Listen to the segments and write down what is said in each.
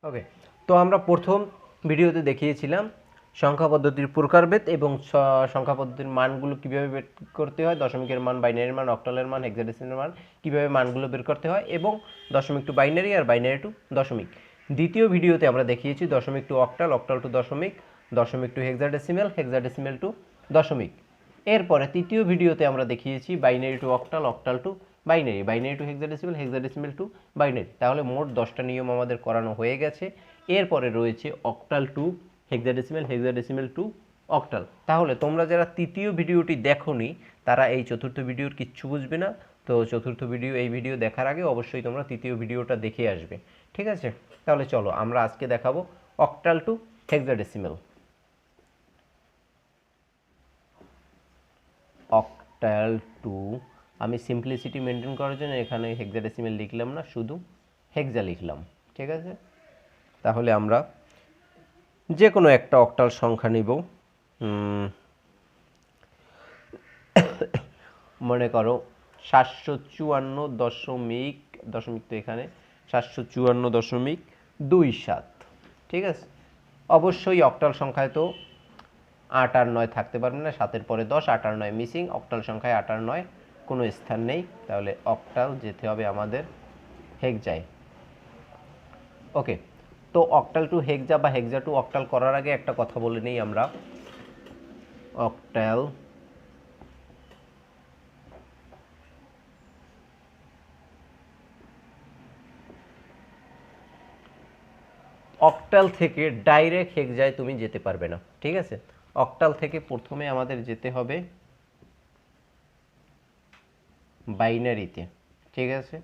ওকে, তো আমরা প্রথম ভিডিওতে দেখিয়েছিলাম সংখ্যা পদ্ধতির প্রকারভেদ এবং সংখ্যা পদ্ধতির মানগুলো কীভাবে বের করতে হয়, দশমিকের মান, বাইনারির মান, অক্টালের মান, হেক্সাডেসিমেলের মান কীভাবে মানগুলো বের করতে হয়, এবং দশমিক টু বাইনারি আর বাইনারি টু দশমিক। দ্বিতীয় ভিডিওতে আমরা দেখিয়েছি দশমিক টু অক্টাল, অক্টাল টু দশমিক, দশমিক টু হেক্সাডেসিমেল, হেক্সাডেসিমেল টু দশমিক। এরপরে তৃতীয় ভিডিওতে আমরা দেখিয়েছি binary two octal, octal two binary, binary two hexadecimal, hexadecimal two binary. তাহলে মোট 10টা নিয়ম আমাদের করানো হয়ে গেছে। এরপরে রয়েছে octal two hexadecimal, hexadecimal two octal. তাহলে তোমরা যারা তৃতীয় ভিডিওটি দেখোনি তারা এই চতুর্থ ভিডিওর কিচ্ছু বুঝবে না। তো চতুর্থ ভিডিও, এই ভিডিও দেখার আগে অবশ্যই তোমরা তৃতীয় ভিডিওটা দেখে আসবে, ঠিক আছে? তাহলে চলো আমরা আজকে দেখাবো octal two hexadecimal. Octal two, আমি সিম্পলিসিটি মেনটেন করার জন্য এখানে হেক্সাডেসিমেল লিখলাম না, শুধু হেক্সা লিখলাম, ঠিক আছে? তাহলে আমরা যে কোনো একটা অক্টাল সংখ্যা নিব। মনে করো 754 দশমিক তো এখানে 754.27, ঠিক আছে? অবশ্যই অক্টাল সংখ্যায় তো 8 আর 9 থাকতে পারবে না, 7-এর পরে 10, 8 আর 9 মিসিং। অক্টাল সংখ্যায় 8 আর 9 কোনো স্থান নেই, তাহলে অক্টাল যেতে হবে আমাদের হেক্সায়। ওকে, তো অক্টাল টু হেক্সা বা হেক্সা টু অক্টাল করার আগে একটা কথা বলে নিই আমরা। অক্টাল অক্টাল থেকে ডাইরেক্ট হেক্সায় তুমি যেতে পারবে না, ঠিক আছে? অক্টাল থেকে প্রথমে আমাদের যেতে হবে বাইনারিতে, ঠিক আছে?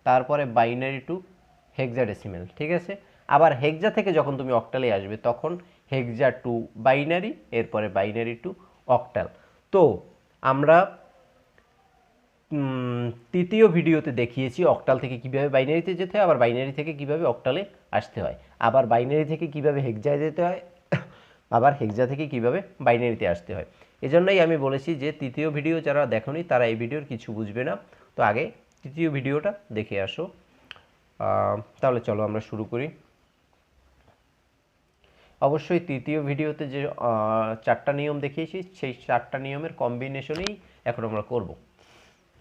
তারপরে বাইনারি টু হেক্সাডেসিমেল, ঠিক আছে? আবার হেক্সা থেকে যখন তুমি অক্টালে আসবে তখন হেক্সা টু বাইনারি, এরপরে বাইনারি টু অক্টাল। তো আমরা তৃতীয় ভিডিওতে দেখিয়েছি অক্টাল থেকে কিভাবে বাইনারিতে যেতে হয়, আবার বাইনারি থেকে কিভাবে অক্টালে আসতে হয়, আবার বাইনারি থেকে কিভাবে হেক্সায় যেতে হয়, আবার হেক্সা থেকে কিভাবে বাইনারিতে আসতে হয়। এজন্যই আমি বলেছি যে তৃতীয় ভিডিও যারা দেখোনি তারা এই ভিডিওর কিছু বুঝবে না, তো আগে তৃতীয় ভিডিওটা দেখে আসো। তাহলে চলো আমরা শুরু করি। অবশ্যই তৃতীয় ভিডিওতে যে 4টা নিয়ম দেখিয়েছি সেই 4টা নিয়মের কম্বিনেশনেই এখন আমরা করব।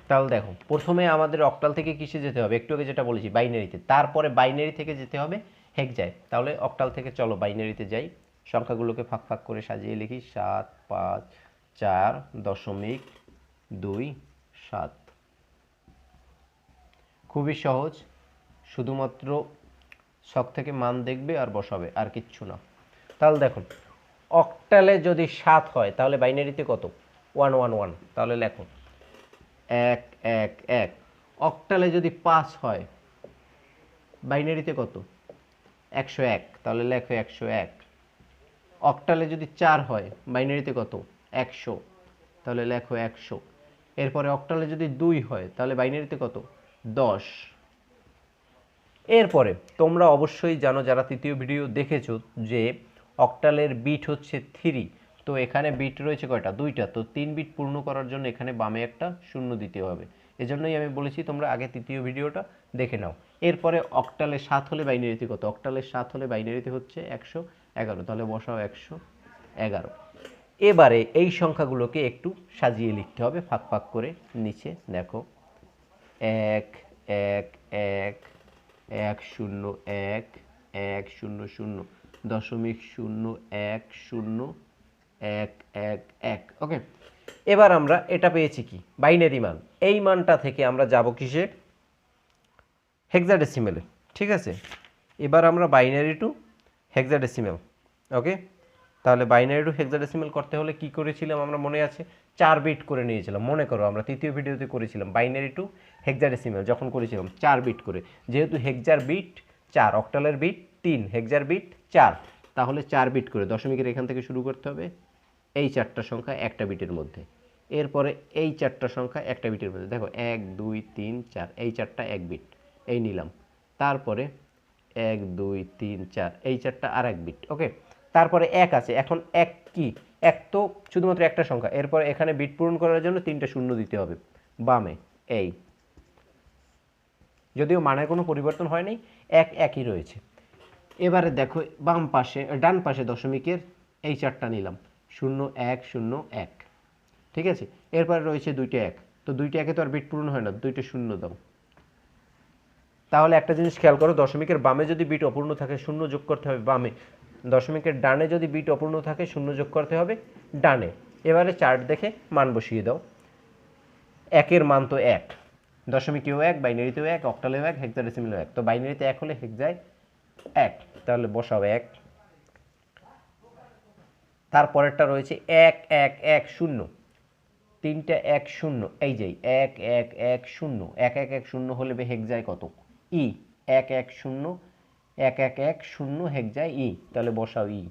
তাহলে দেখো, প্রথমে আমাদের অক্টাল থেকে কিসে যেতে হবে, একটু আগে যেটা বলেছি বাইনারিতে, তারপরে বাইনারি থেকে যেতে হবে হেক্সায়। তাহলে অক্টাল থেকে চলো বাইনারিতে যাই, সংখ্যাগুলোকে ফাঁক ফাঁক করে সাজিয়ে লিখি। 754.27। খুবই সহজ, শুধুমাত্র ছক থেকে মান দেখবে আর বসাবে, আর কিচ্ছু না। তাহলে দেখুন, অক্টালে যদি 7 হয় তাহলে বাইনারিতে কত? 111। তাহলে লেখো 111। অক্টালে যদি 5 হয় বাইনারিতে কত? 101। তাহলে লেখো 101। অক্টালে যদি 4 হয় বাইনারিতে কত? 100। তাহলে লেখো 100। এরপরে অক্টালে যদি 2 হয় তাহলে বাইনারিতে কত? 10। এরপরে তোমরা অবশ্যই জানো, যারা তৃতীয় ভিডিও দেখেছো, যে অক্টালের বিট হচ্ছে 3। তো এখানে বিট রয়েছে কয়টা? 2টা। তো 3 বিট পূর্ণ করার জন্য এখানে বামে একটা শূন্য দিতে হবে। এজন্যই আমি বলেছি তোমরা আগে তৃতীয় ভিডিওটা দেখে নাও। এরপরে অক্টালে 7 হলে বাইনারিতে কত? অক্টালে 7 হলে বাইনারিতে হচ্ছে 111। তাহলে বসাও 111। এবারে এই সংখ্যাগুলোকে একটু সাজিয়ে লিখতে হবে ফাঁক ফাঁক করে। নিচে দেখো 1 1 1 101 100 .0101111। ওকে, এবার আমরা এটা পেয়েছি কি? বাইনারি মান। এই মানটা থেকে আমরা যাব কিসে? হেক্সাডেসিমেলে, ঠিক আছে? এবার আমরা বাইনারি টু হেক্সাডেসিমেল। ওকে, তাহলে বাইনারি টু হেক্সাডেসিমেল করতে হলে কি করেছিলাম আমরা, মনে আছে? 4 বিট করে নিয়েছিলাম। মনে করো আমরা তৃতীয় ভিডিওতে করেছিলাম বাইনারি টু হেক্সাডেসিমেল, যখন করেছিলাম 4 বিট করে। যেহেতু হেক্সার বিট 4, অক্টালের বিট 3, হেক্সার বিট 4, তাহলে 4 বিট করে দশমিকের এখান থেকে শুরু করতে হবে। এই 4টা সংখ্যা একটা বিটের মধ্যে, এরপরে এই 4টা সংখ্যা একটা বিটের মধ্যে। দেখো 1 2 3 4, এই 4টা 1 বিট, এই নিলাম। তারপরে 1 2 3 4, এই 4টা আর 1 বিট। ওকে, তারপরে 1 আছে। এখন 1 কি? 1 তো শুধুমাত্র একটা সংখ্যা। এরপর এখানে বিট পূরণ করার জন্য 3টা শূন্য দিতে হবে বামে। এই, যদিও মানের কোনো পরিবর্তন হয়নি, 1 একই রয়েছে। এবারে দেখো বাম পাশে ডান পাশে দশমিকের এই চারটা নিলাম, 0 1 0 1, ঠিক আছে। এরপরে রয়েছে দুইটা এক, তো দুইটা একে তো আর বিট পূরণ হয় না, দুইটা শূন্য দাও। তাহলে একটা জিনিস খেয়াল করো, দশমিকের বামে যদি বিট অপূর্ণ থাকে শূন্য যোগ করতে হবে বামে, দশমিকের ডানে যদি বিট অপূর্ণ থাকে শূন্য যোগ করতে হবে ডানে। এবারে চার্ট দেখে মান বসিয়ে দাও। একের মান তো এক, দশমিকেও এক, বাইনারিতেও এক, অক্টালেও এক, হেক্সাডেসিমেলেও এক, তো বাইনারিতে এক হলে হেক্সায় এক, তাহলে বসাও এক। তারপরেরটা রয়েছে 1 1 1 0, তিনটা 1 0, এই যে 1 1 1 0, 1 1 1 0 হলে হেক্সায় কত? ই 1 1 0 1 1 1 0 হেক্সায় ই, তাহলে বসাও ই।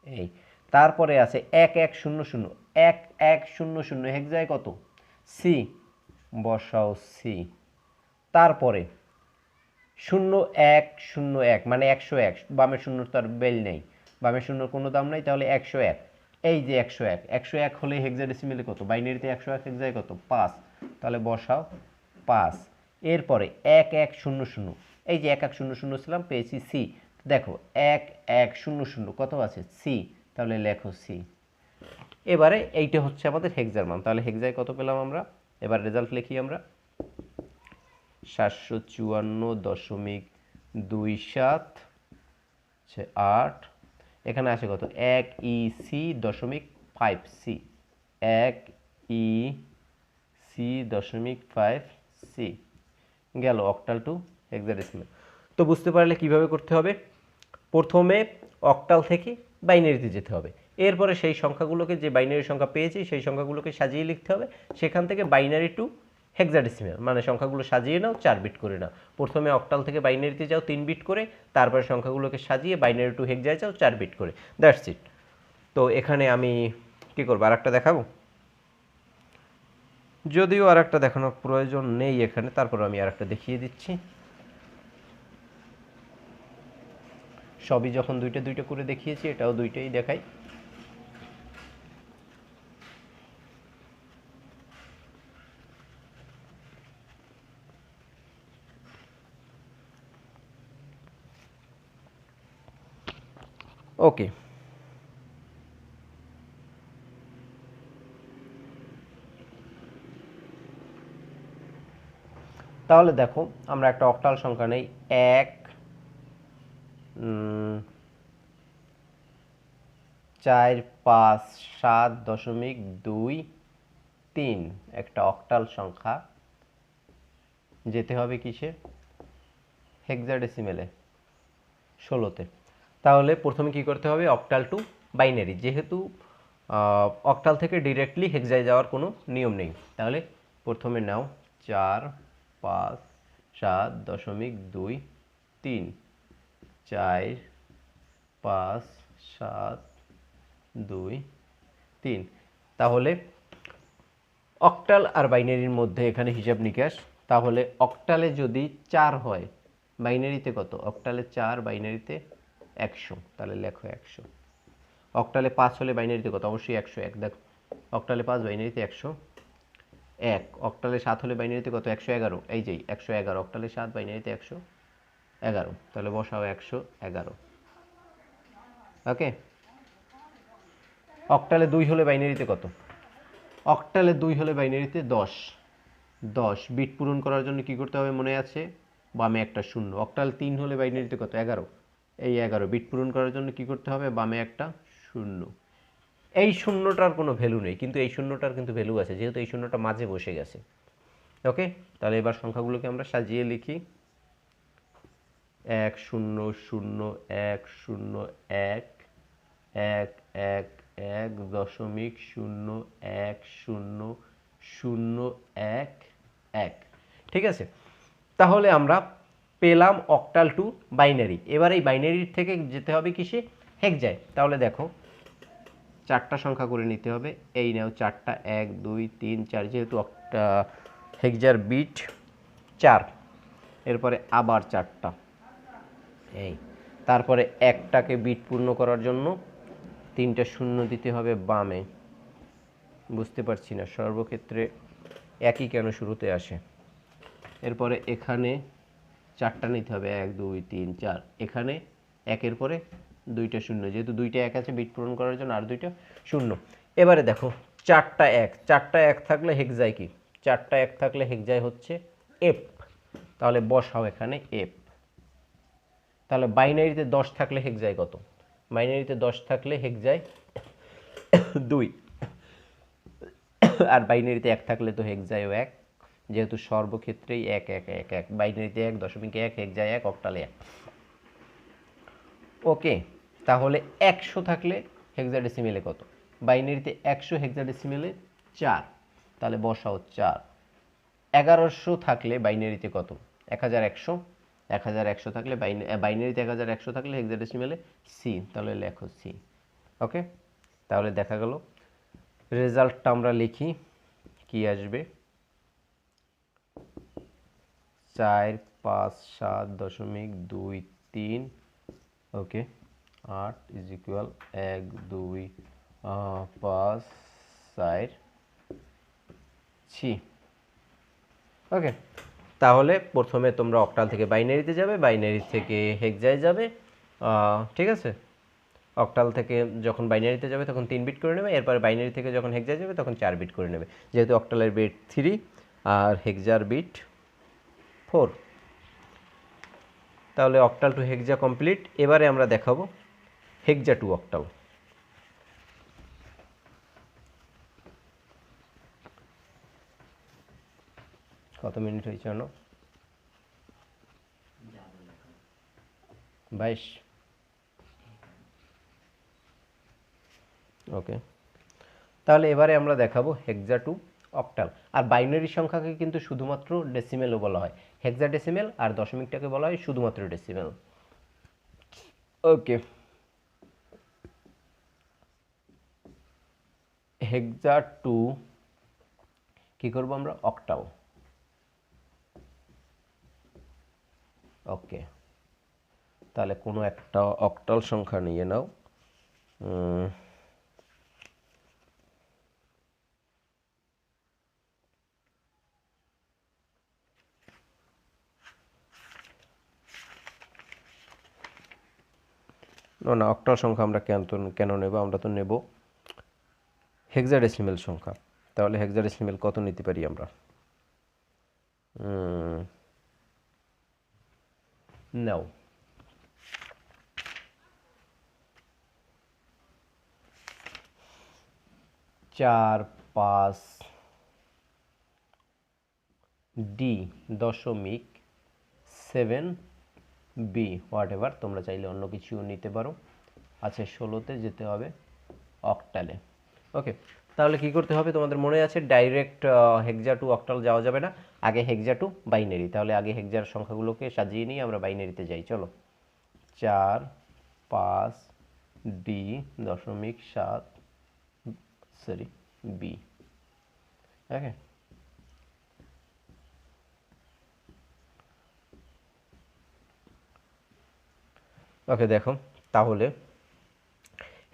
এই তারপরে আছে 1 1 0 0, 1 1 0 0 হেক্সায় কত? সি, বসাও সি। তারপরে 0 1 0 1 মানে 101, বামের শূন্য তার বেল নেই, বামের শূন্যর কোনো দাম নাই, তাহলে 101, এই যে 101, 101 হলে হেক্সাডেসিমেলে কত? বাইনারিতে 101 হেক্সায় কত? 5, তাহলে বসাও 5। এরপরে 1 1 0 0, এই যে 1 1 0 0 ছিলাম, পেয়েছি সি। দেখো 1 1 0 0 কত আছে? সি, তাহলে লেখো সি। এবারে এইটা হচ্ছে আমাদের হেক্সার মান, তাহলে হেক্সায় কত পেলাম আমরা? এবার রেজাল্ট লিখি আমরা, 754.27 এখানে আসে কত? 1 ই সি দশমিক 5 সি, 1 ই সি দশমিক 5 সি গেল অক্টাল টু হেক্সাডেসিমেল। তো বুঝতে পারলে কিভাবে করতে হবে, প্রথমে অক্টাল থেকে বাইনারিতে যেতে হবে, এরপরে সেই সংখ্যাগুলোকে, যে বাইনারি সংখ্যা পেয়েছি সেই সংখ্যাগুলোকে সাজিয়ে লিখতে হবে, সেখান থেকে বাইনারি টু হেক্সাডেসিমেল মানে সংখ্যাগুলো সাজিয়ে নাও, 4 বিট করে নাও। প্রথমে অক্টাল থেকে বাইনারিতে যাও 3 বিট করে, তারপরে সংখ্যাগুলোকে সাজিয়ে বাইনারি টু হেক্সায় যাও 4 বিট করে, দ্যাটস ইট। তো এখানে আমি কি করবো, আর একটা দেখাবো, যদিও আর একটা দেখানোর প্রয়োজন নেই এখানে, তারপর আমি আর একটা দেখিয়ে দিচ্ছি। সবই যখন দুইটা দুইটা করে দেখিয়েছি, এটাও দুইটাই দেখাই। ওকে, তাহলে দেখো আমরা একটা অক্টাল সংখ্যা নেই, 1 4 5 7.23, একটা অক্টাল সংখ্যা, যেতে হবে কিসে? হেক্সাডেসিমেলে, 16তে। তাহলে প্রথমে কি করতে হবে, অক্টাল টু বাইনারি, যেহেতু অক্টাল থেকে ডিরেক্টলি হেক্সায় যাওয়ার কোনো নিয়ম নেই, তাহলে প্রথমে নাও 4 5 7.23, 4 5 7.23, তাহলে অক্টাল আর বাইনারির মধ্যে এখানে হিসাব নিকাশ। তাহলে অক্টালে যদি 4 হয়, বাইনারিতে কত? অক্টালে 4, বাইনারিতে 100, তাহলে লেখো 100। অক্টালে 5 হলে বাইনারিতে কত? অবশ্যই 101, দেখো অক্টালে 5, বাইনারিতে 101। অক্টালে 7 হলে বাইনারিতে কত? 111, এই যে 111, অক্টালে 7, বাইনারিতে 111, তাহলে বসাও 111। ওকে। অক্টালে 2 হলে বাইনারিতে কত? অক্টালে 2 হলে বাইনারিতে 10, 10 বিট পূরণ করার জন্য কি করতে হবে মনে আছে? বামে একটা শূন্য। অক্টাল 3 হলে বাইনারিতে কত? 11, এই 11 বিট পূরণ করার জন্য কি করতে হবে? বামে একটা শূন্য। এই শূন্যটার কোনো ভ্যালু নেই, কিন্তু এই শূন্যটার কিন্তু ভ্যালু আছে, যেহেতু এই শূন্যটা মাঝে বসে গেছে। ওকে, তাহলে এবার সংখ্যাগুলোকে আমরা সাজিয়ে লিখি, 1 0 0 1 0 1 1 1 1.0 1 0 0 1 ঠিক আছে। তাহলে আমরা পেলাম অক্টাল টু বাইনারি। এবার এই বাইনারির থেকে যেতে হবে কিসে? হেক্সায়। তাহলে দেখো 4টা সংখ্যা করে নিতে হবে, এই নাও 4টা, 1 2 3 4, যেহেতু হেক্সার বিট 4, এরপরে আবার 4টা, এই তারপরে একটাকে বিট পূর্ণ করার জন্য 3টা শূন্য দিতে হবে বামে। বুঝতে পারছি না সর্বক্ষেত্রে একই কেন শুরুতে আসে। এরপরে এখানে চারটা নিতে হবে, 1 2 3 4। এখানে একের পরে দুইটা শূন্য, যেহেতু দুইটা এক আছে বিট পূরণ করার জন্য, আর দুইটা শূন্য। এবারে দেখো চারটা এক, চারটা এক থাকলে হেক্সায় কি, চারটা এক থাকলে হেক্সায় হচ্ছে এফ, তাহলে বসাও এখানে এফ। তাহলে বাইনারিতে 10 থাকলে হেক্সায় কত, বাইনারিতে 10 থাকলে হেক্সায় 2, আর বাইনারিতে 1 থাকলে তো হেক্সায়ও 1, যেহেতু সর্বক্ষেত্রেই 1 1 1 1, বাইনারিতে 1.1, হেক্সায় 1, অক্টালে 1। ওকে, তাহলে 100 থাকলে হেক্সাডেসিমেলে কত, বাইনারিতে 100, হেক্সাডেসিমেলে 4, তাহলে বসাও 4। 1100 থাকলে বাইনারিতে কত, 1100, 1100 থাকলে বাইনারিতে 1100 থাকলে হেক্সাডেসিমেলে সি, তাহলে লেখো সি। ওকে, তাহলে দেখা গেল রেজাল্টটা আমরা লিখি, কি আসবে, 457.23। ওকে, 8 ইজ ইকুয়াল 1 2 5 4 6। ওকে, তাহলে প্রথমে তোমরা অক্টাল থেকে বাইনারিতে যাবে, বাইনারি থেকে হেক্সায় যাবে, ঠিক আছে। অক্টাল থেকে যখন বাইনারিতে যাবে তখন 3 বিট করে নেবে, এরপরে বাইনারি থেকে যখন হেক্সায় যাবে তখন 4 বিট করে নেবে, যেহেতু অক্টালের বিট 3 আর হেক্সার বিট 4। তাহলে অক্টাল টু হেক্সা কমপ্লিট। এবারে আমরা দেখাবো হেক্সা টু অক্টাল। কত মিনিট হয়েছে জানো, 22। ওকে, তাহলে এবারে আমরা দেখাবো হেক্সা টু অক্টাল। আর বাইনারি সংখ্যাকে কিন্তু শুধুমাত্র ডেসিমেলও বলা হয়, হেক্সাডেসিমেল আর দশমিকটাকে বলা হয় শুধুমাত্র ডেসিমেল। ওকে, হেক্সা টু কি করব আমরা, অক্টাল। ওকে, তাহলে কোনো একটা অক্টাল সংখ্যা নিয়ে নাও, না অক্টাল সংখ্যা আমরা কেন নেব, আমরা তো নেব হেক্সাডেসিমেল সংখ্যা। তাহলে হেক্সাডেসিমেল কত নিতে পারি আমরা, নাও 4 5 ডি দশমিক 7 বি, হোয়াট এভার, তোমরা চাইলে অন্য কিছুও নিতে পারো। আচ্ছা, 16তে যেতে হবে অক্টালে। ওকে, তাহলে কি করতে হবে তোমাদের মনে আছে, ডাইরেক্ট হেক্সা টু অক্টাল যাওয়া যাবে না, আগে হেক্সা টু বাইনারি। তাহলে আগে হেক্সার সংখ্যাগুলোকে সাজিয়ে নিয়ে আমরা বাইনারিতে যাই, চলো। 4 5 ডি দশমিক 7 বি। ওকে, ওকে দেখো, তাহলে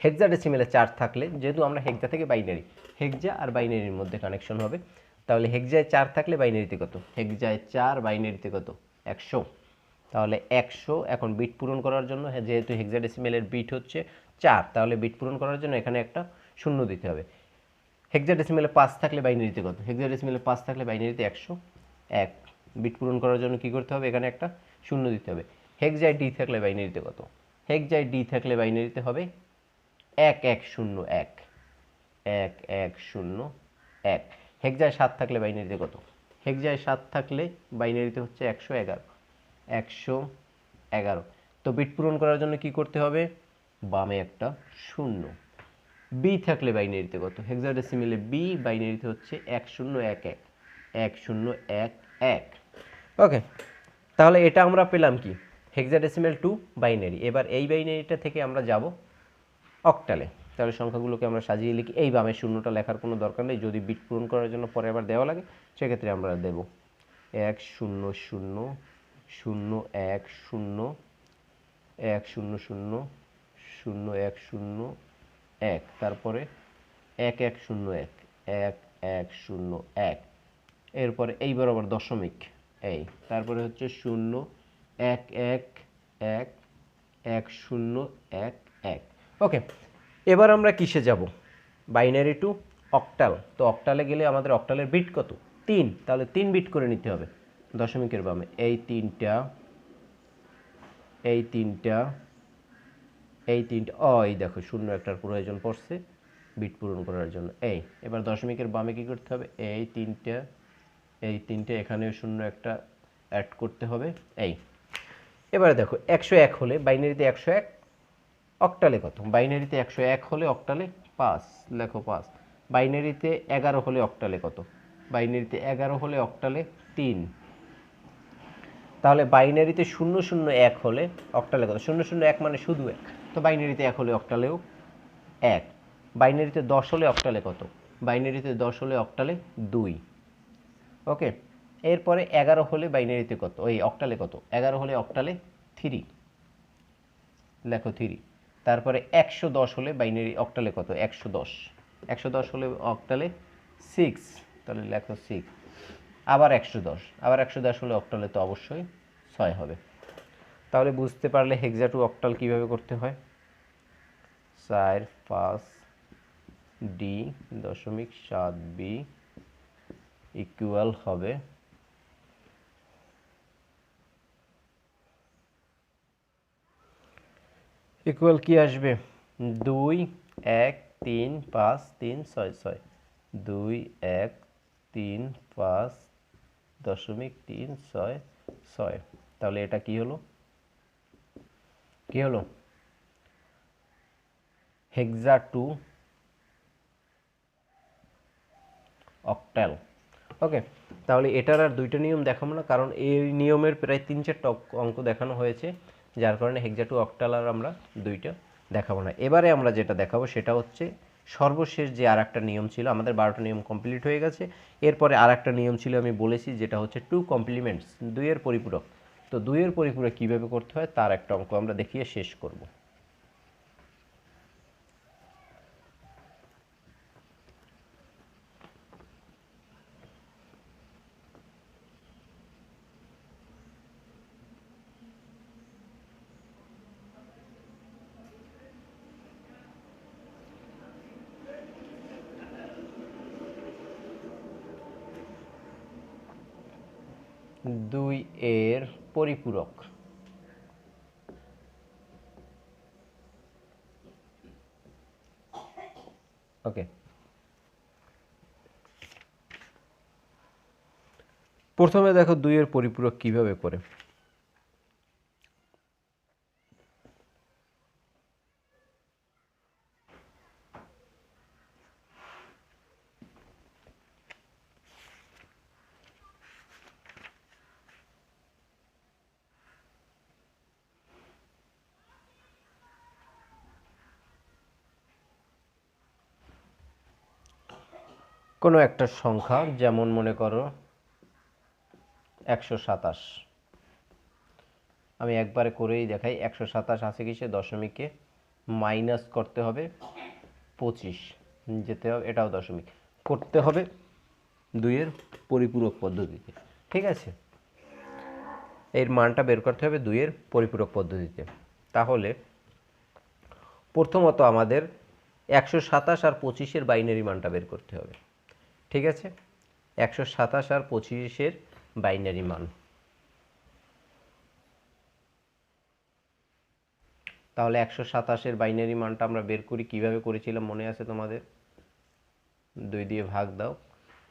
হেক্সাডেসিমেলে 4 থাকলে, যেহেতু আমরা হেক্সা থেকে বাইনারি, হেক্সা আর বাইনারির মধ্যে কানেকশন হবে, তাহলে হেক্সায় 4 থাকলে বাইনারিতে কত, হেক্সায় 4, বাইনারিতে কত, 100। তাহলে 100 এখন বিট পূরণ করার জন্য, যেহেতু হেক্সাডেসিমেলের বিট হচ্ছে 4, তাহলে বিট পূরণ করার জন্য এখানে একটা শূন্য দিতে হবে। হেক্সাডেসিমেলে 5 থাকলে বাইনারিতে কত, হেক্সাডেসিমেলে 5 থাকলে বাইনারিতে 101, বিট পূরণ করার জন্য কি করতে হবে, এখানে একটা শূন্য দিতে হবে। হেক্সায় ডি থাকলে বাইনারিতে কত, হেক্সায় ডি থাকলে বাইনারিতে হবে 1101, 1101। হেক্সায় 7 থাকলে বাইনারিতে কত, হেক্সায় 7 থাকলে বাইনারিতে হচ্ছে 111, 111। তো বিট পূরণ করার জন্য কি করতে হবে, বামে একটা শূন্য। বি থাকলে বাইনারিতে কত, হেক্সাডেসিমেলে বি বাইনারিতে হচ্ছে 1011, 1011। ওকে, তাহলে এটা আমরা পেলাম কি, হেক্সাডেসিমেল টু বাইনারি। এবার এই বাইনারিটা থেকে আমরা যাব অক্টালে। তাহলে সংখ্যাগুলোকে আমরা সাজিয়ে লিখি, এই বামে শূন্যটা লেখার কোনো দরকার নেই, যদি বিট পূরণ করার জন্য পরে আবার দেওয়া লাগে সেক্ষেত্রে আমরা দেব 1 0 0 0 1 0 1 0 0 0 1 0 1, তারপরে 1 1 0 1 1 1 0 1, এরপরে এইবার আবার দশমিক এই, তারপরে হচ্ছে 0 এক এক এক 1 0 1 1। ওকে, এবার আমরা কিসে যাব? Binary two octal. তো অক্টালে গেলে আমাদের অক্টালের বিট কত? 3। তাহলে 3 বিট করে নিতে হবে দশমিকের বামে। এই তিনটা, এই তিনটা, এই তিনটা। এই দেখো শূন্য একটার প্রয়োজন পড়ছে বিট পূরণ করার জন্য। এবার দশমিকের বামে কি করতে হবে? এই তিনটা, এই তিনটে, এখানেও শূন্য একটা অ্যাড করতে হবে। এবারে দেখো 101 হলে বাইনারিতে 101, অক্টালে কত? বাইনারিতে 101 হলে অক্টালে 5, লেখো 5। বাইনারিতে 11 হলে অক্টালে কত? বাইনারিতে 11 হলে অক্টালে 3। তাহলে বাইনারিতে 001 হলে অক্টালে কত? 001 মানে শুধু 1, তো বাইনারিতে 1 হলে অক্টালেও 1। বাইনারিতে 10 হলে অক্টালে কত? বাইনারিতে 10 হলে অক্টালে 2। ওকে, এরপরে 11 হলে বাইনারিতে কত? অক্টালে কত? 11 হলে অক্টালে 3, লেখো 3। তারপরে 110 হলে বাইনারি অক্টালে কত? 110। 110 হলে অক্টালে 6, তাহলে লেখো 6। আবার 110, আবার 110 হলে অক্টালে তো অবশ্যই 6 হবে। তাহলে বুঝতে পারলে হেক্সা টু অক্টাল কীভাবে করতে হয়। 4 5 ডি দশমিক 7 বি ইকুয়াল হবে ইকুয়াল কি আসবে? 2 1 3 5 3 6 6, 2 1 3 5 দশমিক 3 6 6। তাহলে এটা কি হলো? কি হলো? হেক্সা টু অক্টাল। ওকে, তাহলে এটার আর দুইটা নিয়ম দেখাবো না, কারণ এই নিয়মের প্রায় 3-4টা অঙ্ক দেখানো হয়েছে, যার কারণে হেক্সা টু অক্টাল আর আমরা দুইটা দেখাবো না। এবারে আমরা যেটা দেখাবো সেটা হচ্ছে সর্বশেষ যে আর একটা নিয়ম ছিল। আমাদের 12টা নিয়ম কমপ্লিট হয়ে গেছে। এরপরে আর একটা নিয়ম ছিল, আমি বলেছি, যেটা হচ্ছে টু কমপ্লিমেন্টস, দুইয়ের পরিপূরক। তো দুইয়ের পরিপূরক কীভাবে করতে হয় তার একটা অঙ্ক আমরা দেখিয়ে শেষ করব। দুই এর পরিপূরক। ওকে, প্রথমে দেখো দুইয়ের পরিপূরক কিভাবে করে। কোনো একটা সংখ্যা, যেমন মনে করো 127, আমি একবারে করেই দেখাই। 127 আছে কিসে? দশমিকে মাইনাস করতে হবে 25 যেতে হবে, এটাও দশমিক করতে হবে দুইয়ের পরিপূরক পদ্ধতিতে। ঠিক আছে, এর মানটা বের করতে হবে দুইয়ের পরিপূরক পদ্ধতিতে। তাহলে প্রথমত আমাদের 127 আর 25-এর বাইনারি মানটা বের করতে হবে। ঠিক আছে, 127 আর 25-এর বাইনারি মান। তাহলে 127-এর বাইনারি মানটা আমরা বের করি, কিভাবে করেছিলাম মনে আছে তোমাদের? 2 দিয়ে ভাগ দাও,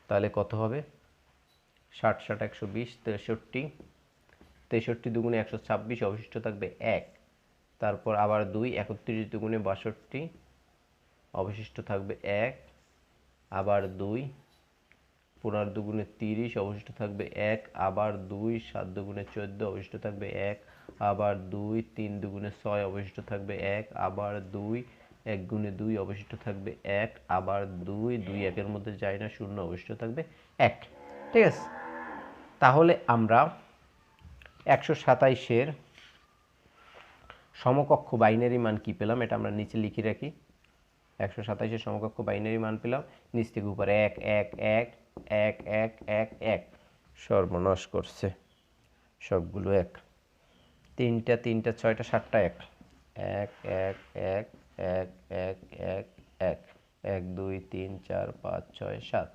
তাহলে কত হবে? 60 60 120, 63, 63 দুগুণে 126, অবশিষ্ট থাকবে 1। তারপর আবার 2, 31 দুগুণে 62, অবশিষ্ট থাকবে 1। আবার 2, 15 দুগুণে 30, অবশিষ্ট থাকবে 1। আবার 2, 7 দুগুণে 14, অবশিষ্ট থাকবে 1। আবার 2, 3 দুগুণে 6, অবশিষ্ট থাকবে 1। আবার 2, 1 গুণে 2, অবশিষ্ট থাকবে 1। আবার 2, 2 1-এর মধ্যে যায় না, 0, অবশিষ্ট থাকবে 1। ঠিক আছে, তাহলে আমরা 127-এর সমকক্ষ বাইনারি মান কি পেলাম, এটা আমরা নিচে লিখে রাখি। 127-এর সমকক্ষ বাইনারি মান পেলাম নিচ থেকে উপরে 1 1 1 1 1 1 1। সর্বনাশ করছে, সবগুলো 1। তিনটা তিনটা ছয়টা সাতটা এক, এক এক এক এক এক এক এক, 1 2 3 4 5 6 7,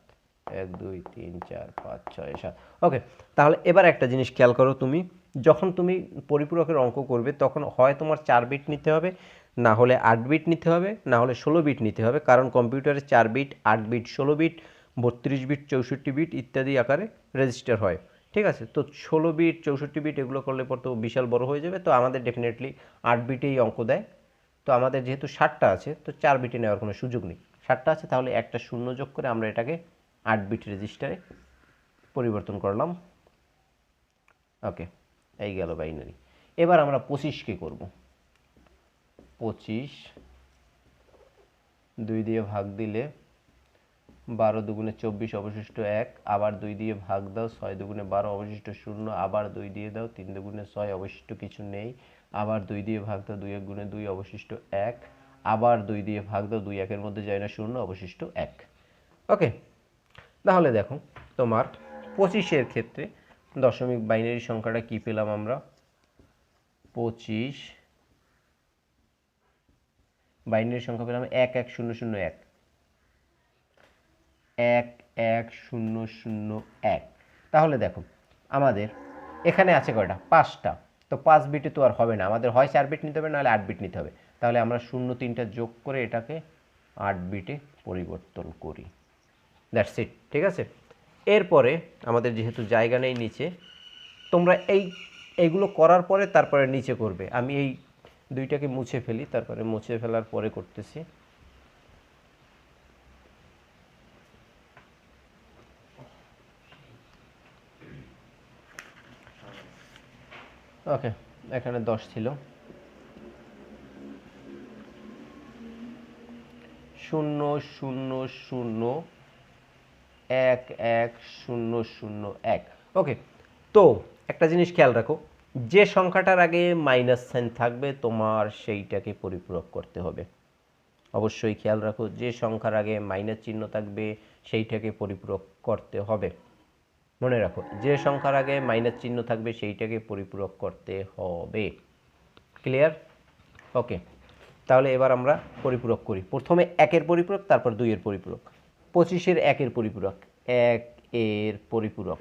1 2 3 4 5 6 7। ওকে, তাহলে এবার একটা জিনিস খেয়াল করো, তুমি যখন তুমি পরিপূরকের অঙ্ক করবে তখন হয় তোমার 4 বিট নিতে হবে, না হলে 8 বিট নিতে হবে, না হলে 16 বিট নিতে হবে, কারণ কম্পিউটারে 4 bit 8 bit 16 bit 32 bit 64 bit ইত্যাদি আকারে রেজিস্টার হয়। ঠিক আছে, তো 16 বিট 64 বিট এগুলো করলে পর তো বিশাল বড় হয়ে যাবে, তো আমাদের ডেফিনেটলি 8 বিটেই অঙ্ক দেয়। তো আমাদের যেহেতু 60টা আছে, তো 4 বিটে নেওয়ার কোনো সুযোগ নেই। 60টা আছে, তাহলে একটা শূন্য যোগ করে আমরা এটাকে 8 বিট রেজিস্টারে পরিবর্তন করলাম। ওকে, এই গেল বাইনারি। এবার আমরা 25কে করব। 25 2 দিয়ে ভাগ দিলে 12 দুগুণে 24 অবশিষ্ট 1, আবার 2 দিয়ে ভাগ দাও, 6 দুগুণে 12 অবশিষ্ট 0, আবার 2 দিয়ে দাও, 3 দুগুণে 6 অবশিষ্ট কিছু নেই, আবার 2 দিয়ে ভাগ দাও, 2 1 গুণে 2 অবশিষ্ট 1, আবার 2 দিয়ে ভাগ দাও, 2 1 এর মধ্যে যায় না 0 অবশিষ্ট 1। ওকে, তাহলে দেখো তোমার 25-এর ক্ষেত্রে দশমিক বাইনারি সংখ্যাটা কি পেলাম আমরা? 25 বাইনারি সংখ্যা পেলাম 11001, 11001। তাহলে দেখো আমাদের এখানে আছে কয়টা? 5টা। তো 5 বিটে তো আর হবে না, আমাদের হয় 4 বিট নিতে হবে, নাহলে 8 বিট নিতে হবে। তাহলে আমরা 0 3টা যোগ করে এটাকে 8 বিটে পরিবর্তন করি। That's it. ঠিক আছে, এরপরে আমাদের যেহেতু জায়গা নেই নিচে, তোমরা এইগুলো করার পরে তারপরে নিচে করবে। আমি এই দুইটাকে মুছে ফেলি, তারপরে মুছে ফেলার পরে করতেছি। ওকে, এখানে 10 ছিল, 0 0 0 1 1 0 0 1। ওকে, তো একটা জিনিস খেয়াল রাখো, যে সংখ্যাটার আগে মাইনাস সাইন থাকবে তোমার সেইটাকে পরিপূরক করতে হবে। অবশ্যই খেয়াল রাখো, যে সংখ্যার আগে মাইনাস চিহ্ন থাকবে সেইটাকে পরিপূরক করতে হবে। মনে রাখো, যে সংখ্যার আগে মাইনাস চিহ্ন থাকবে সেইটাকে পরিপূরক করতে হবে। ক্লিয়ার? ওকে, তাহলে এবার আমরা পরিপূরক করি। প্রথমে 1-এর পরিপূরক, তারপর 2-এর পরিপূরক। 25-এর 1-এর পরিপূরক, 1-এর পরিপূরক,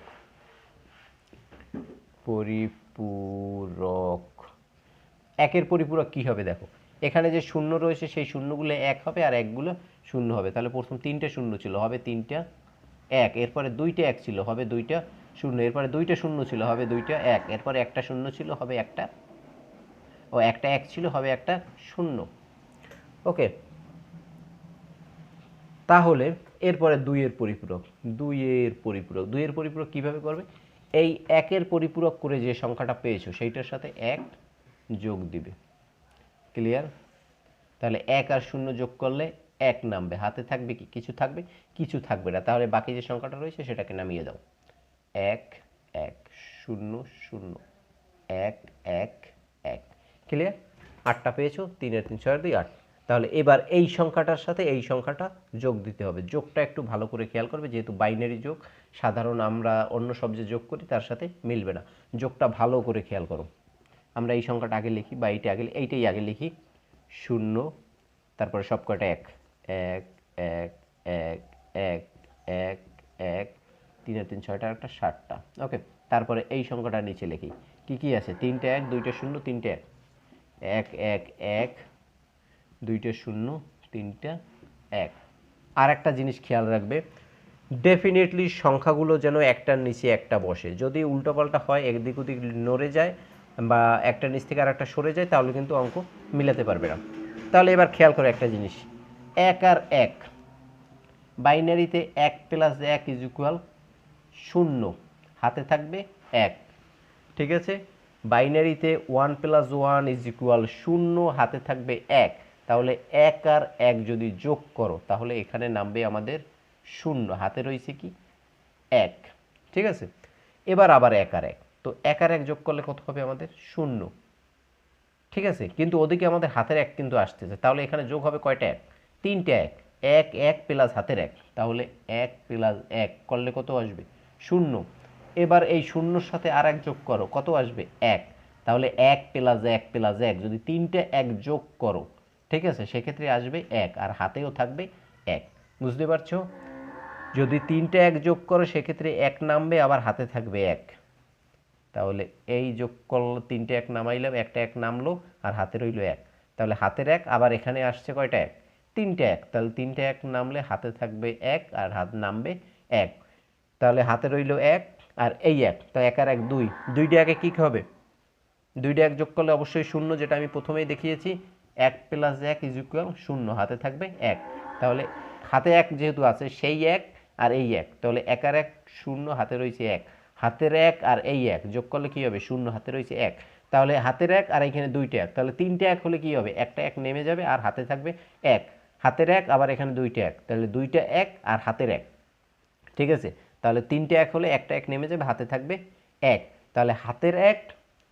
পরিপূরক 1-এর পরিপূরক কি হবে দেখো, এখানে যে শূন্য রয়েছে সেই শূন্যগুলো 1 হবে আর 1গুলো 0 হবে। তাহলে প্রথম 3টে শূন্য ছিল, হবে 3টা 1, এরপরে 2টে 1 ছিল, হবে 2টা 0, এরপরে 2টে শূন্য ছিল, হবে 2টা 1, এরপরে একটা শূন্য ছিল, হবে একটা একটা 1 ছিল, হবে একটা 0। ওকে, তাহলে এরপরে 2-এর পরিপূরক, 2-এর পরিপূরক, 2-এর পরিপূরক কীভাবে করবে? এই 1-এর পরিপূরক করে যে সংখ্যাটা পেয়েছো সেইটার সাথে 1 যোগ দিবে। ক্লিয়ার? তাহলে 1 আর 0 যোগ করলে 1 নামবে, হাতে থাকবে কি? কিছু থাকবে? কিছু থাকবে না। তাহলে বাকি যে সংখ্যাটা রয়েছে সেটাকে নামিয়ে দাও। 1 1 0 0 1 1 1। ক্লিয়ার? 8টা পেয়েছো, 3 এর 3 6 2 8। তাহলে এবার এই সংখ্যাটার সাথে এই সংখ্যাটা যোগ দিতে হবে। যোগটা একটু ভালো করে খেয়াল করবে, যেহেতু বাইনারি যোগ, সাধারণ আমরা অন্য সব যে যোগ করি তার সাথে মিলবে না। যোগটা ভালো করে খেয়াল করো। আমরা এই সংখ্যাটা আগে লিখি, বা এইটাই আগে লিখি, 0, তারপরে সব কয়টা 1 1 1 1 1 1 1, 3 এর 3 6টা, একটা 7টা। ওকে, তারপরে এই সংখ্যাটা নিচে লিখি, কি কি আছে? 3টে 1 2টে 0 3টে 1 1 1 1 2টে 0 3টা 1। আর একটা জিনিস খেয়াল রাখবে, ডেফিনেটলি সংখ্যাগুলো যেন একটার নিচে একটা বসে। যদি উল্টোপাল্টা হয়, একদিক ওদিক নড়ে যায় বা একটা নিচ থেকে আর একটা সরে যায়, তাহলে কিন্তু অঙ্ক মিলাতে পারবে না। তাহলে এবার খেয়াল করে একটা জিনিস, 1 আর 1, বাইনারিতে 1 প্লাস 1 ইজ ইকুয়াল 0, হাতে থাকবে 1। ঠিক আছে, বাইনারিতে 1 প্লাস 1 ইজ ইকুয়াল 0, হাতে থাকবে 1। তাহলে 1 আর 1 যদি যোগ করো তাহলে এখানে নামবে আমাদের 0, হাতে রয়েছে কি? 1। ঠিক আছে, এবার আবার 1 আর 1, তো 1 আর 1 যোগ করলে কত হবে আমাদের? 0। ঠিক আছে, কিন্তু ওদিকে আমাদের হাতের 1 কিন্তু আসতেছে, তাহলে এখানে যোগ হবে কয়টা 1? 3টে 1, 1 1 প্লাস হাতের 1, তাহলে 1 প্লাস 1 করলে কত আসবে? 0। এবার এই 0-র সাথে আর 1 যোগ করো, কত আসবে? 1। তাহলে 1 প্লাস 1 প্লাস 1 যদি তিনটে 1 যোগ করো, ঠিক আছে, সেক্ষেত্রে আসবে 1 আর হাতেও থাকবে 1। বুঝতে পারছো? যদি তিনটে 1 যোগ করো সেক্ষেত্রে 1 নামবে, আবার হাতে থাকবে 1। তাহলে এই যোগ করলো, তিনটে 1 নামাইলাম, একটা 1 নামলো আর হাতে রইল 1। তাহলে হাতের 1, আবার এখানে আসছে কয়টা 1? তিনটে 1। তাহলে তিনটে 1 নামলে হাতে থাকবে 1 আর হাত নামবে 1। তাহলে হাতে রইল 1 আর এই 1, তো 1 আর 1 2, দুইটা 1-এ কী হবে? দুইটা 1 যোগ করলে অবশ্যই 0, যেটা আমি প্রথমেই দেখিয়েছি। 1 প্লাস 1 ইজ ইকুয়াল 0, হাতে থাকবে 1। তাহলে হাতে 1 যেহেতু আছে, সেই 1 আর এই 1, তাহলে 1 আর 1 0, হাতে রয়েছে 1। হাতের 1 আর এই 1 যোগ করলে কী হবে? 0, হাতে রয়েছে 1। তাহলে হাতের 1 আর এইখানে দুইটা 1, তাহলে তিনটে 1 হলে কী হবে? একটা 1 নেমে যাবে আর হাতে থাকবে 1। হাতের 1, আবার এখানে দুইটা 1, তাহলে দুইটা 1 আর হাতের 1, ঠিক আছে। তাহলে তিনটে 1 হলে একটা 1 নেমে যাবে, হাতে থাকবে 1। তাহলে হাতের 1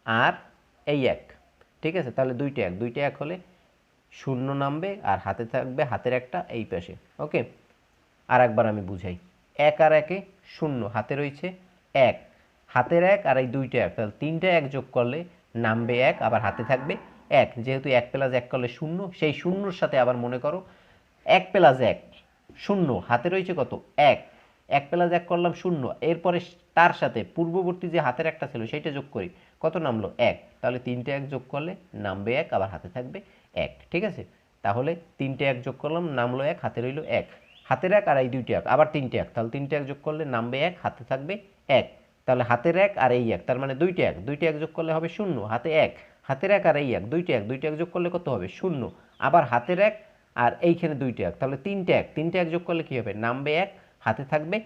আর এই 1, ঠিক আছে। তাহলে দুইটা 1, দুইটা 1 হলে 0 নামবে আর হাতে থাকবে হাতের 1টা এই পাশে। ওকে, আর একবার আমি বুঝাই। 1 আর 1-এ 0, হাতে রয়েছে 1। হাতের 1 আর এই দুইটা 1, তাহলে তিনটে 1 যোগ করলে নামবে 1, আবার হাতে থাকবে 1। যেহেতু 1 প্লাস 1 করলে 0, সেই 0-র সাথে আবার মনে করো 1 প্লাস 1 0, হাতে রয়েছে কত? 1। 1 প্লাস 1 করলাম 0, এরপরে তার সাথে পূর্ববর্তী যে হাতের 1টা ছিল সেইটা যোগ করি, কত নামলো? 1। তাহলে তিনটে 1 যোগ করলে নামবে 1, আবার হাতে থাকবে 1, ঠিক আছে। তাহলে তিনটে 1 যোগ করলাম, নামলো 1, হাতে রইল 1। হাতের 1 আর এই দুইটা 1, আবার তিনটে 1, তাহলে তিনটে 1 যোগ করলে নামবে 1, হাতে থাকবে 1। তাহলে হাতের 1 আর এই 1, তার মানে দুইটা 1, দুইটা 1 যোগ করলে হবে 0, হাতে 1। হাতের 1 আর এই 1, দুইটা 1, দুইটা 1 যোগ করলে কত হবে? 0, আবার হাতের 1 আর এইখানে দুইটা 1, তাহলে তিনটে 1, তিনটে 1 যোগ করলে কী হবে? নামবে 1, হাতে থাকবে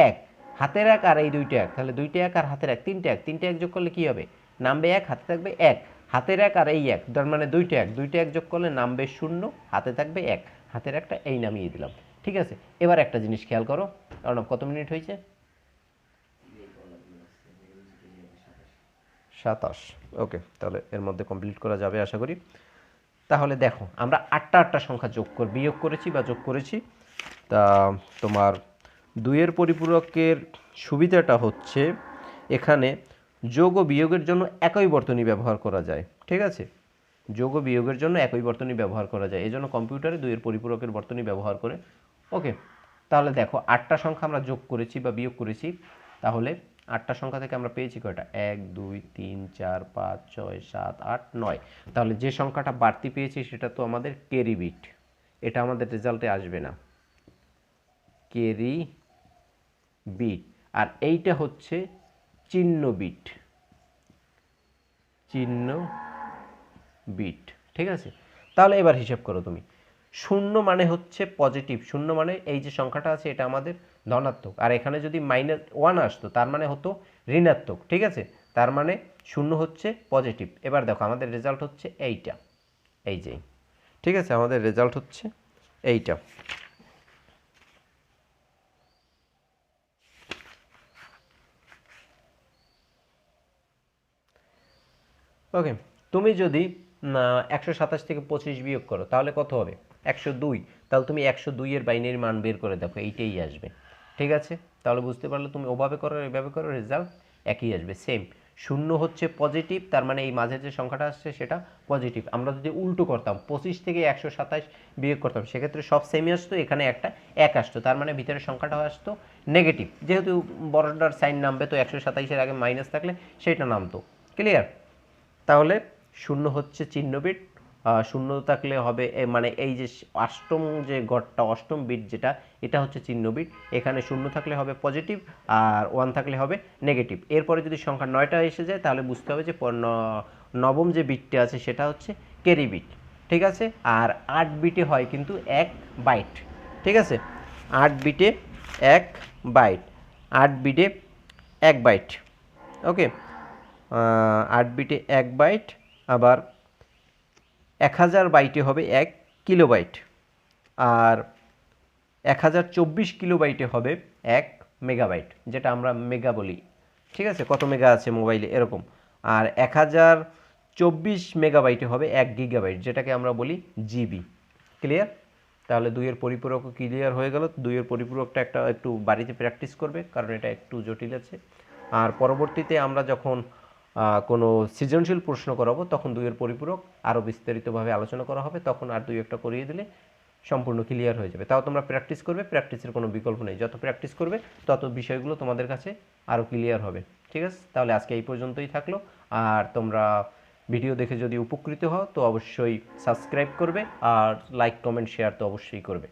1। হাতের 1 আর এই দুইটা 1, তাহলে দুইটা 1 আর হাতের 1, তিনটে 1, তিনটে 1 যোগ করলে কী হবে? নামবে 1, হাতে থাকবে 1। হাতের 1 আর এই 1, তার মানে দুইটা 1, দুইটা 1 যোগ করলে নামবে 0, হাতে থাকবে 1। হাতের 1টা এই নামিয়ে দিলাম, ঠিক আছে। এবার একটা জিনিস খেয়াল করো, কারণ কত মিনিট হয়েছে? 27। ওকে, তাহলে এর মধ্যে কমপ্লিট করা যাবে আশা করি। তাহলে দেখো, আমরা আটটা সংখ্যা বিয়োগ করেছি বা যোগ করেছি। তা তোমার 2-এর পরিপূরকের সুবিধাটা হচ্ছে এখানে যোগ ও বিয়োগের জন্য একই বর্তনী ব্যবহার করা যায়, ঠিক আছে। যোগ ও বিয়োগের জন্য একই বর্তনী ব্যবহার করা যায়, এই জন্য কম্পিউটারে 2-এর পরিপূরকের বর্তনী ব্যবহার করে। ওকে, তাহলে দেখো 8টা সংখ্যা আমরা যোগ করেছি বা বিয়োগ করেছি। তাহলে 8টা সংখ্যা থেকে আমরা পেয়েছি কয়টা? 1 2 3 4 5 6 7 8 9। তাহলে যে সংখ্যাটা বাড়তি পেয়েছি সেটা তো আমাদের ক্যারি বিট, এটা আমাদের রেজাল্টে আসবে না, ক্যারি বিট। আর এইটা হচ্ছে চিহ্ন বিট, চিহ্ন বিট, ঠিক আছে। তাহলে এবার হিসাব করো তুমি। 0 মানে হচ্ছে পজিটিভ, 0 মানে এই যে সংখ্যাটা আছে এটা আমাদের ধনাত্মক, আর এখানে যদি -1 আসতো তার মানে হতো ঋণাত্মক, ঠিক আছে। তার মানে 0 হচ্ছে পজিটিভ। এবার দেখো আমাদের রেজাল্ট হচ্ছে এইটা, এই যে, ঠিক আছে, আমাদের রেজাল্ট হচ্ছে এইটা। ওকে, তুমি যদি 127 থেকে 25 বিয়োগ করো তাহলে কত হবে? 102। তাহলে তুমি 102-এর বাইনারি মান বের করে দেখো, এইটাই আসবে, ঠিক আছে। তাহলে বুঝতে পারলে তুমি ওভাবে করো এভাবে করো, রেজাল্ট একই আসবে, সেম। 0 হচ্ছে পজিটিভ, তার মানে এই মাঝে যে সংখ্যাটা আসছে সেটা পজিটিভ। আমরা যদি উল্টো করতাম, 25 থেকে 127 বিয়োগ করতাম, সেক্ষেত্রে সব সেমই আসতো, এখানে একটা 1 আসতো, তার মানে ভিতরের সংখ্যাটা আসতো নেগেটিভ। যেহেতু বড়টার সাইন নামবে, তো 127-এর আগে মাইনাস থাকলে সেটা নামতো। ক্লিয়ার? তাহলে 0 হচ্ছে চিহ্ন বিট, 0 থাকলে হবে মানে এই যে অষ্টম যে গড়টা, অষ্টম বিট যেটা, এটা হচ্ছে চিহ্ন বিট। এখানে 0 থাকলে হবে পজিটিভ আর 1 থাকলে হবে নেগেটিভ। এরপরে যদি সংখ্যা 9টা এসে যায় তাহলে বুঝতে হবে যে নবম যে বিটটা আছে সেটা হচ্ছে ক্যারি বিট, ঠিক আছে। আর 8 বিটে হয় কিন্তু 1 বাইট, ঠিক আছে। 8 বিটে 1 বাইট, 8 বিটে 1 বাইট। ওকে, 8 বিটে 1 বাইট, আবার 1000 বাইটে হবে 1 কিলোবাইট, আর 1024 কিলোবাইটে হবে 1 মেগাবাইট, যেটা আমরা মেগা বলি, ঠিক আছে। কত মেগা আছে মোবাইলে এরকম। আর 1024 মেগাবাইটে হবে 1 গিগাবাইট, যেটাকে আমরা বলি জিবি। ক্লিয়ার? তাহলে 2-এর পরিপূরকও ক্লিয়ার হয়ে গেল। 2-এর পরিপূরকটা একটু বাড়িতে প্র্যাকটিস করবে, কারণ এটা একটু জটিল আছে। আর পরবর্তীতে আমরা যখন কোনো সৃজনশীল প্রশ্ন করাবো তখন 2-এর পরিপূরক আরও বিস্তারিতভাবে আলোচনা করা হবে, তখন আর 2-1টা করিয়ে দিলে সম্পূর্ণ ক্লিয়ার হয়ে যাবে। তাও তোমরা প্র্যাকটিস করবে, প্র্যাকটিসের কোনো বিকল্প নেই, যত প্র্যাকটিস করবে তত বিষয়গুলো তোমাদের কাছে আরও ক্লিয়ার হবে। ঠিক আছে, তাহলে আজকে এই পর্যন্তই থাকলো। আর তোমরা ভিডিও দেখে যদি উপকৃত হও তো অবশ্যই সাবস্ক্রাইব করবে, আর লাইক কমেন্ট শেয়ার তো অবশ্যই করবে।